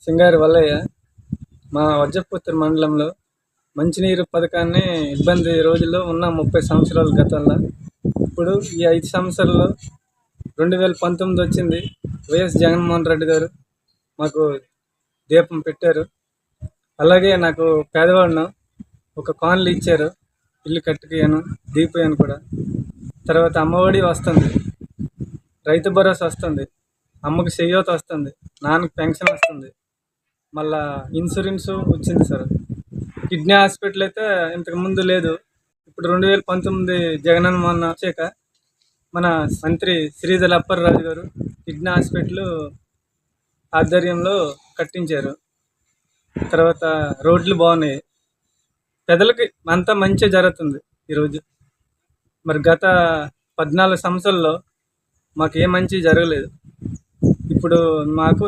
సింగారి వల్లయ్య మా వజ్రపుత్ర మండలంలో మంచినీరు పథకాన్ని ఇబ్బంది రోజుల్లో ఉన్న 30 సంవత్సరాల గతంలో ఇప్పుడు ఈ 5 సంవత్సరాల్లో 2019 వచ్చింది. వైఎస్ జగన్మోహన్ రెడ్డి గారు మాకు దీపం పెట్టారు. అలాగే నాకు పేదవాడిను, ఒక కాలనీ ఇచ్చారు, ఇల్లు కట్టుకుయాను, దిగిపోయాను కూడా. తర్వాత అమ్మఒడి వస్తుంది, రైతు భరోసా వస్తుంది, అమ్మకి చేయూత వస్తుంది, నాన్నకి పెన్షన్ వస్తుంది, మళ్ళా ఇన్సూరెన్స్ వచ్చింది సార్. కిడ్నీ హాస్పిటల్ అయితే ఇంతకు ముందు లేదు, ఇప్పుడు 2019 జగనన్న మొన్న వచ్చాక మన మంత్రి శ్రీధర్ అప్పర్రాజు గారు కిడ్నీ హాస్పిటల్ ఆధ్వర్యంలో కట్టించారు. తర్వాత రోడ్లు బాగున్నాయి, పెద్దలకి అంతా మంచిగా జరుగుతుంది ఈరోజు. మరి గత 14 సంవత్సరాల్లో మాకు ఏ మంచి జరగలేదు. ఇప్పుడు మాకు